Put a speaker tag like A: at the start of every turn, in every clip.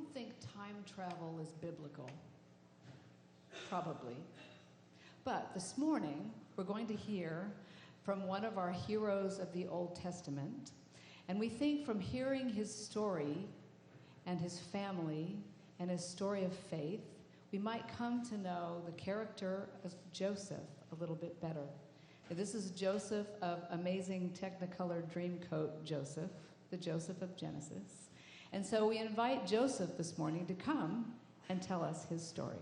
A: don't think time travel is biblical. Probably. But this morning, we're going to hear from one of our heroes of the Old Testament. And we think from hearing his story and his family and his story of faith, we might come to know the character of Joseph a little bit better. This is Joseph of amazing Technicolor Dreamcoat Joseph, the Joseph of Genesis. And so we invite Joseph this morning to come and tell us his story.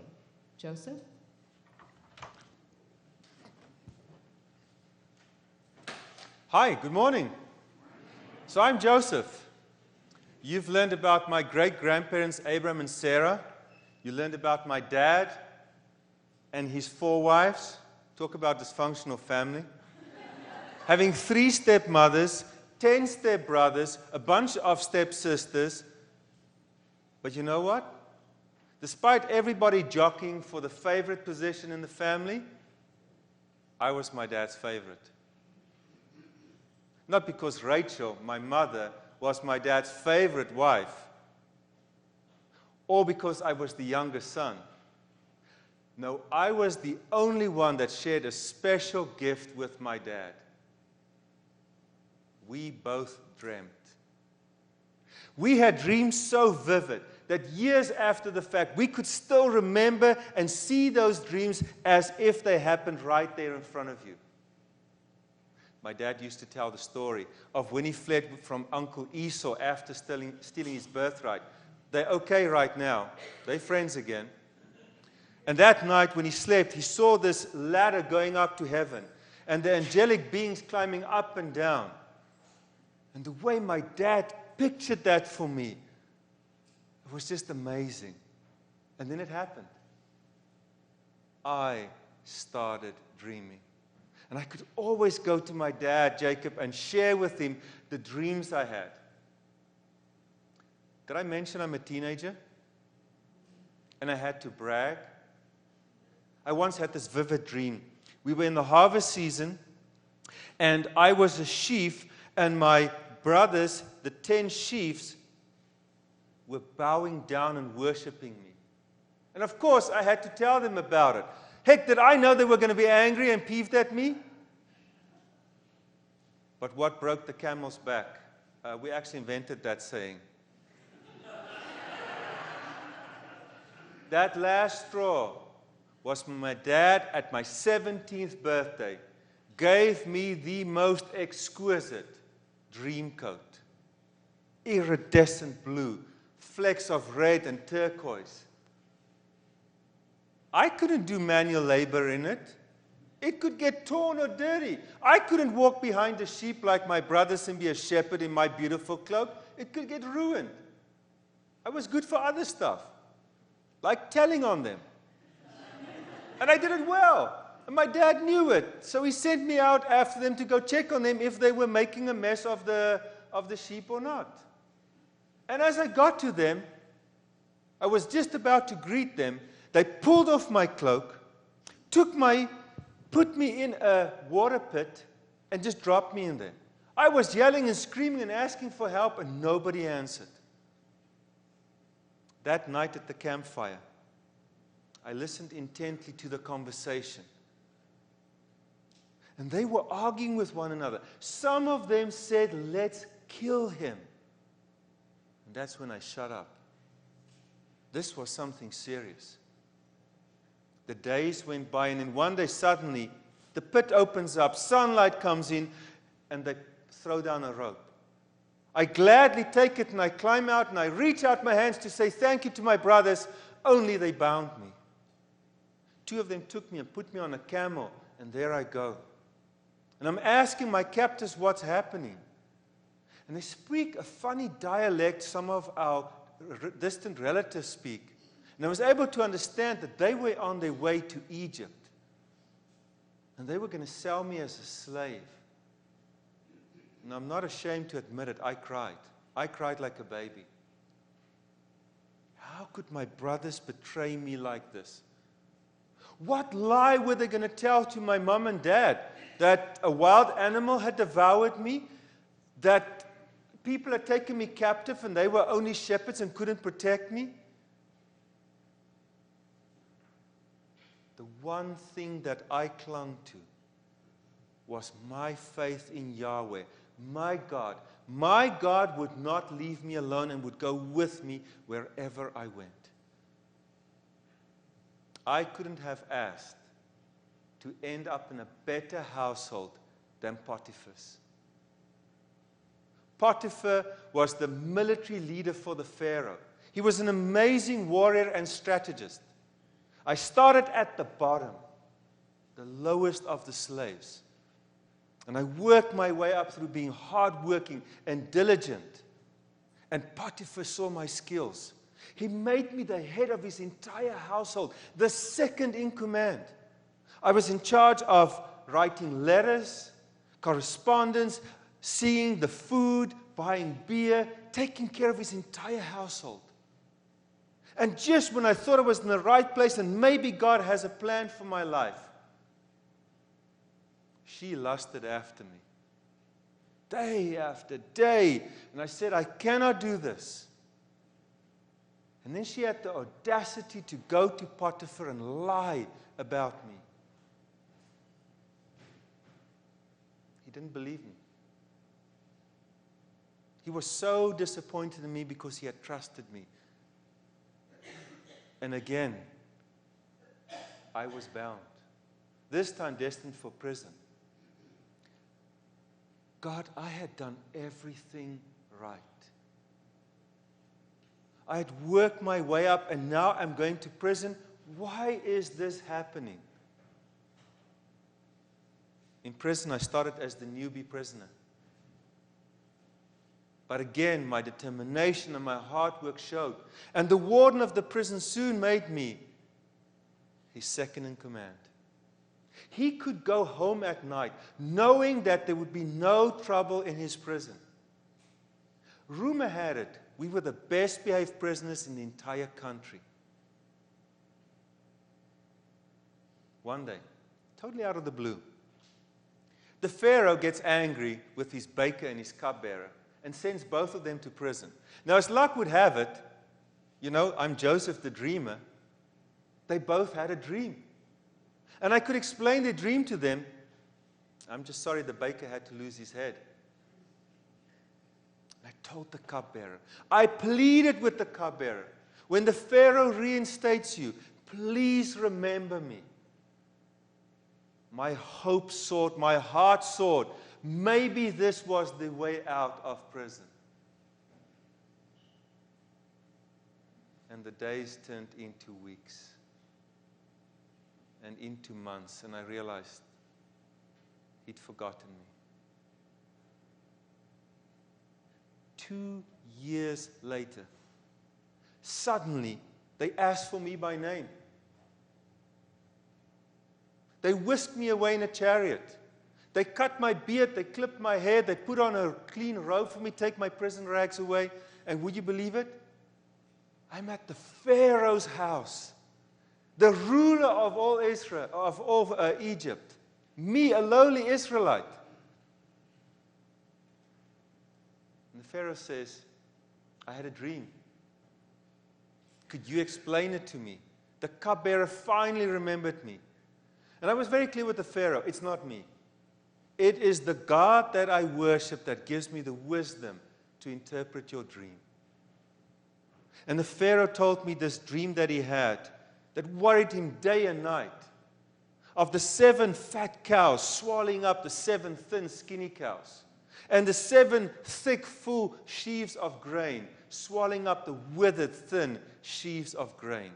A: Joseph?
B: Hi, good morning. So I'm Joseph. You've learned about my great-grandparents, Abraham and Sarah. You learned about my dad and his 4 wives. Talk about dysfunctional family. Having 3 stepmothers, 10 stepbrothers, a bunch of stepsisters. But you know what? Despite everybody jockeying for the favorite position in the family, I was my dad's favorite. Not because Rachel, my mother, was my dad's favorite wife, or because I was the younger son. No, I was the only one that shared a special gift with my dad. We both dreamt. We had dreams so vivid that years after the fact, we could still remember and see those dreams as if they happened right there in front of you. My dad used to tell the story of when he fled from Uncle Esau after stealing his birthright. They're okay right now. They're friends again. And that night when he slept, he saw this ladder going up to heaven and the angelic beings climbing up and down. And the way my dad pictured that for me, it was just amazing. And then it happened. I started dreaming. And I could always go to my dad, Jacob, and share with him the dreams I had. Did I mention I'm a teenager? And I had to brag? I once had this vivid dream. We were in the harvest season, and I was a sheaf, and my brothers, the 10 sheaves, were bowing down and worshiping me. And of course, I had to tell them about it. Heck, did I know they were going to be angry and peeved at me? But what broke the camel's back? We actually invented that saying. That last straw was when my dad, at my 17th birthday, gave me the most exquisite dream coat. Iridescent blue, flecks of red and turquoise. I couldn't do manual labor in it. It could get torn or dirty. I couldn't walk behind the sheep like my brothers and be a shepherd in my beautiful cloak. It could get ruined. I was good for other stuff, like telling on them. And I did it well. And my dad knew it. So he sent me out after them to go check on them if they were making a mess of the sheep or not. And as I got to them, I was just about to greet them. They pulled off my cloak, put me in a water pit, and just dropped me in there. I was yelling and screaming and asking for help, and nobody answered. That night at the campfire, I listened intently to the conversation. And they were arguing with one another. Some of them said, "Let's kill him." And that's when I shut up. This was something serious. The days went by, and then one day suddenly, the pit opens up, sunlight comes in, and they throw down a rope. I gladly take it, and I climb out, and I reach out my hands to say thank you to my brothers, only they bound me. 2 of them took me and put me on a camel, and there I go. And I'm asking my captors what's happening. And they speak a funny dialect some of our distant relatives speak. And I was able to understand that they were on their way to Egypt. And they were going to sell me as a slave. And I'm not ashamed to admit it, I cried. I cried like a baby. How could my brothers betray me like this? What lie were they going to tell to my mom and dad? That a wild animal had devoured me? That people had taken me captive and they were only shepherds and couldn't protect me? one thing that I clung to was my faith in Yahweh. My God would not leave me alone and would go with me wherever I went. I couldn't have asked to end up in a better household than Potiphar's. Potiphar was the military leader for the Pharaoh. He was an amazing warrior and strategist. I started at the bottom, the lowest of the slaves. And I worked my way up through being hardworking and diligent. And Potiphar saw my skills. He made me the head of his entire household, the second in command. I was in charge of writing letters, correspondence, seeing the food, buying beer, taking care of his entire household. And just when I thought I was in the right place and maybe God has a plan for my life, she lusted after me. Day after day. And I said, I cannot do this. And then she had the audacity to go to Potiphar and lie about me. He didn't believe me. He was so disappointed in me because he had trusted me. And again, I was bound. This time destined for prison. God, I had done everything right. I had worked my way up and now I'm going to prison. Why is this happening? In prison, I started as the newbie prisoner. But again, my determination and my hard work showed. And the warden of the prison soon made me his second in command. He could go home at night knowing that there would be no trouble in his prison. Rumor had it, we were the best behaved prisoners in the entire country. One day, totally out of the blue, the Pharaoh gets angry with his baker and his cupbearer and sends both of them to prison. Now, as luck would have it, I'm Joseph the dreamer. They both had a dream. And I could explain their dream to them. I'm just sorry the baker had to lose his head. I told the cupbearer. I pleaded with the cupbearer. When the Pharaoh reinstates you, please remember me. My hope soared, my heart soared. Maybe this was the way out of prison. And the days turned into weeks and into months, and I realized he'd forgotten me. 2 years later, suddenly they asked for me by name. They whisked me away in a chariot. They cut my beard, they clipped my hair, they put on a clean robe for me, take my prison rags away. And would you believe it? I'm at the Pharaoh's house, the ruler of all Israel, of all Egypt. Me, a lowly Israelite. And the Pharaoh says, I had a dream. Could you explain it to me? The cupbearer finally remembered me. And I was very clear with the Pharaoh, it's not me. It is the God that I worship that gives me the wisdom to interpret your dream. And the Pharaoh told me this dream that he had that worried him day and night, of the 7 fat cows swallowing up the 7 thin, skinny cows, and the 7 thick, full sheaves of grain swallowing up the withered, thin sheaves of grain.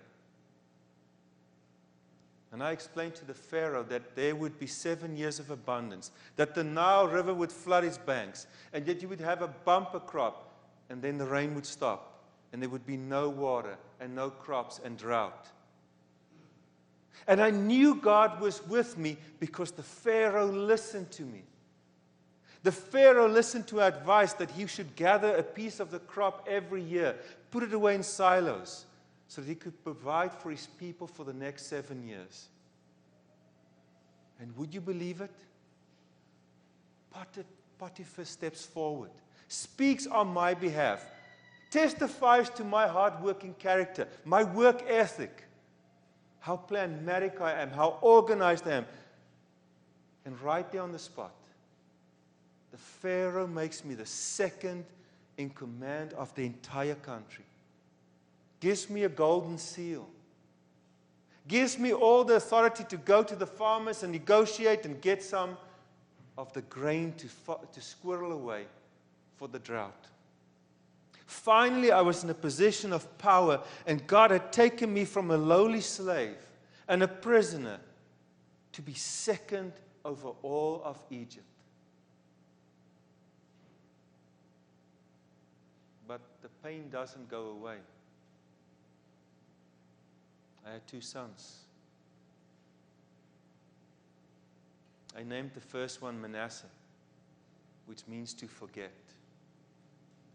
B: And I explained to the Pharaoh that there would be 7 years of abundance, that the Nile River would flood its banks, and that you would have a bumper crop, and then the rain would stop, and there would be no water, and no crops, and drought. And I knew God was with me because the Pharaoh listened to me. The Pharaoh listened to advice that he should gather a piece of the crop every year, put it away in silos, so that he could provide for his people for the next 7 years. And would you believe it? Potiphar steps forward, speaks on my behalf, testifies to my hard-working character, my work ethic. how planmatic I am, how organized I am. And right there on the spot, the Pharaoh makes me the second in command of the entire country. Gives me a golden seal. Gives me all the authority to go to the farmers and negotiate and get some of the grain to squirrel away for the drought. Finally, I was in a position of power, and God had taken me from a lowly slave and a prisoner to be second over all of Egypt. But the pain doesn't go away. I had 2 sons. I named the first one Manasseh, which means to forget.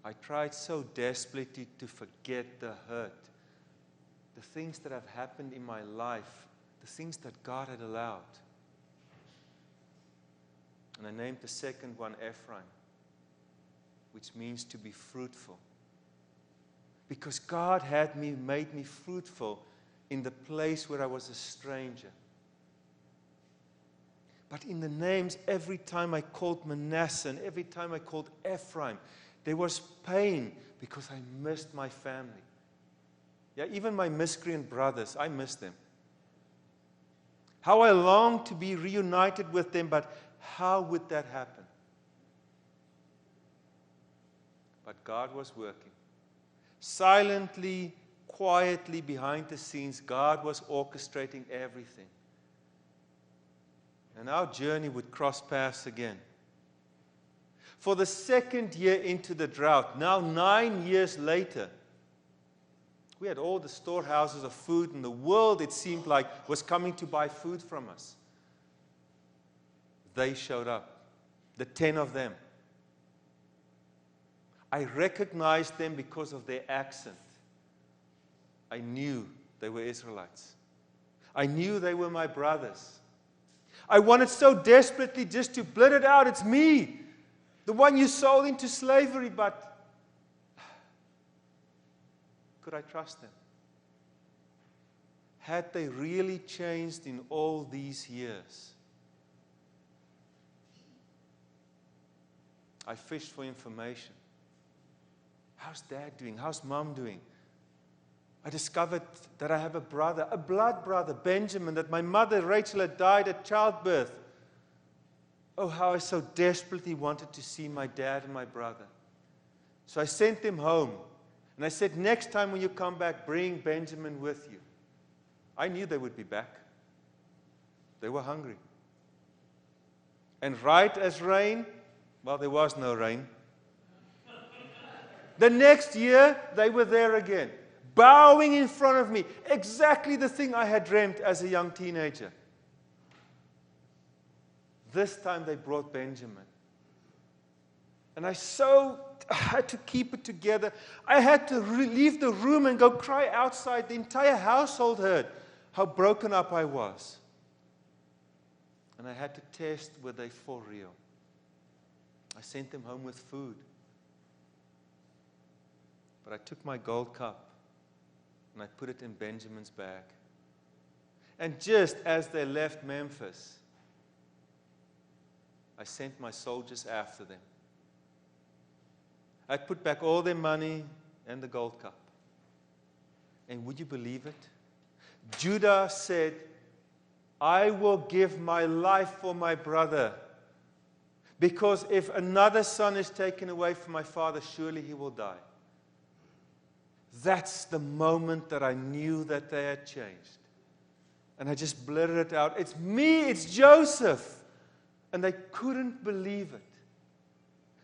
B: I tried so desperately to forget the hurt, the things that have happened in my life, the things that God had allowed. And I named the second one Ephraim, which means to be fruitful. Because God had made me fruitful in the place where I was a stranger. But in the names, every time I called Manasseh and every time I called Ephraim, there was pain because I missed my family. Yeah, even my miscreant brothers, I missed them. How I longed to be reunited with them, but how would that happen? But God was working. Silently, quietly, behind the scenes, God was orchestrating everything. And our journey would cross paths again. For the second year into the drought, now 9 years later, we had all the storehouses of food in the world, it seemed like, was coming to buy food from us. They showed up, the 10 of them. I recognized them because of their accent. I knew they were Israelites. I knew they were my brothers. I wanted so desperately just to blurt it out, it's me, the one you sold into slavery, but could I trust them? Had they really changed in all these years? I fished for information. How's Dad doing? How's Mom doing? I discovered that I have a brother, a blood brother, Benjamin, that my mother, Rachel, had died at childbirth. Oh, how I so desperately wanted to see my dad and my brother. So I sent them home. And I said, next time when you come back, bring Benjamin with you. I knew they would be back. They were hungry. And right as rain, well, there was no rain. The next year, they were there again, bowing in front of me, exactly the thing I had dreamt as a young teenager. This time they brought Benjamin. And I had to keep it together. I had to leave the room and go cry outside. The entire household heard how broken up I was. And I had to test were they for real. I sent them home with food. But I took my gold cup and I put it in Benjamin's bag. And just as they left Memphis, I sent my soldiers after them. I put back all their money and the gold cup. And would you believe it? Judah said, I will give my life for my brother. Because if another son is taken away from my father, surely he will die. That's the moment that I knew that they had changed. And I just blurted it out. It's me, it's Joseph. And they couldn't believe it.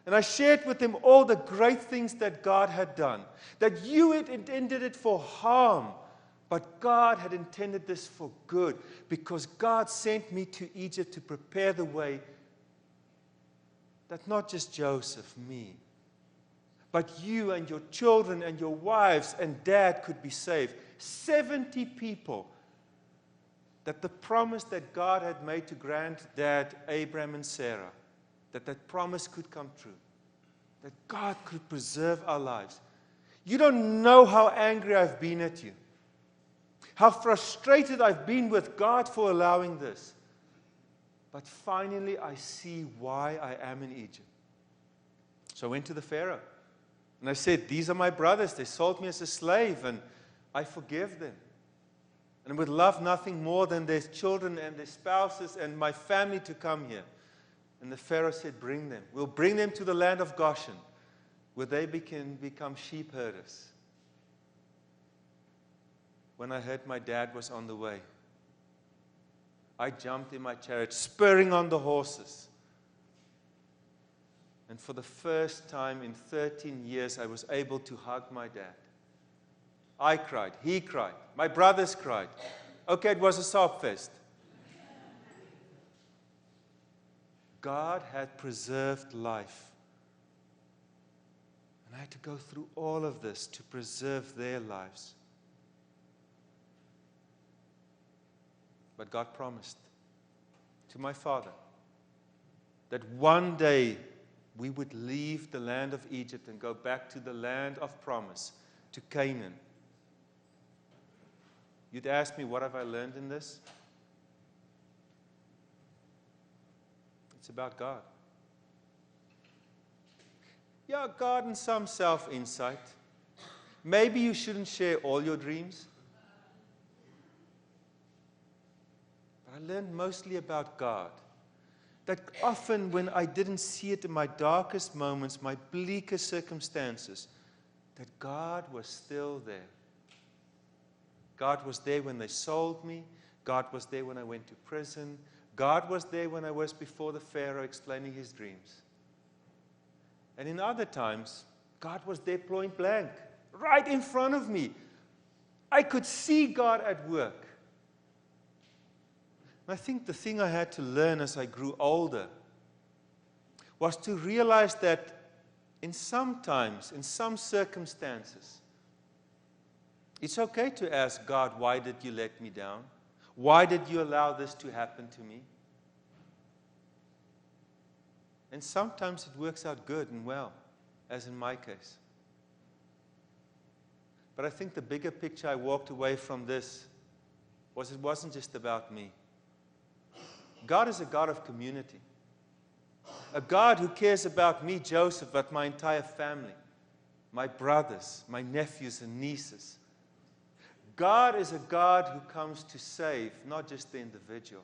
B: And I shared with them all the great things that God had done. That you had intended it for harm. But God had intended this for good. Because God sent me to Egypt to prepare the way that not just Joseph, me, but you and your children and your wives and dad could be saved. 70 people. That the promise that God had made to granddad Abraham and Sarah, that promise could come true. That God could preserve our lives. You don't know how angry I've been at you. How frustrated I've been with God for allowing this. But finally, I see why I am in Egypt. So I went to the Pharaoh. And I said, these are my brothers. They sold me as a slave, and I forgive them. And I would love nothing more than their children and their spouses and my family to come here. And the Pharaoh said, bring them. We'll bring them to the land of Goshen, where they can become sheep herders. When I heard my dad was on the way, I jumped in my chariot, spurring on the horses. And for the first time in 13 years, I was able to hug my dad. I cried. He cried. My brothers cried. Okay, it was a sob fest. God had preserved life. And I had to go through all of this to preserve their lives. But God promised to my father that one day we would leave the land of Egypt and go back to the land of promise, to Canaan. You'd ask me, what have I learned in this? It's about God. Yeah, God and some self-insight. Maybe you shouldn't share all your dreams. But I learned mostly about God. That often when I didn't see it in my darkest moments, my bleakest circumstances, that God was still there. God was there when they sold me. God was there when I went to prison. God was there when I was before the Pharaoh explaining his dreams. And in other times, God was there point blank, right in front of me. I could see God at work. And I think the thing I had to learn as I grew older was to realize that in some circumstances, it's okay to ask God, why did you let me down? Why did you allow this to happen to me? And sometimes it works out good and well, as in my case. But I think the bigger picture I walked away from this was it wasn't just about me. God is a God of community. A God who cares about me, Joseph, but my entire family, my brothers, my nephews and nieces. God is a God who comes to save not just the individual,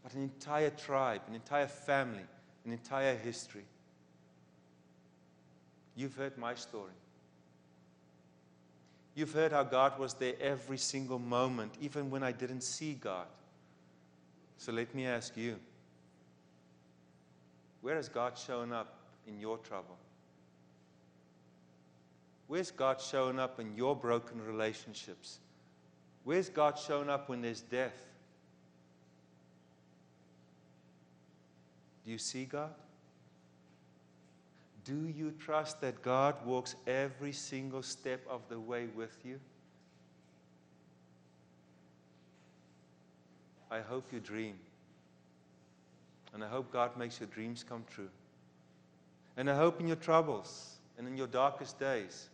B: but an entire tribe, an entire family, an entire history. You've heard my story. You've heard how God was there every single moment, even when I didn't see God. So let me ask you, where has God shown up in your trouble? Where's God shown up in your broken relationships? Where's God shown up when there's death? Do you see God? Do you trust that God walks every single step of the way with you? I hope you dream. And I hope God makes your dreams come true. And I hope in your troubles and in your darkest days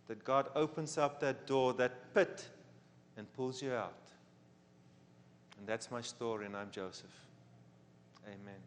B: that God opens up that door, that pit, and pulls you out. And that's my story, and I'm Joseph. Amen.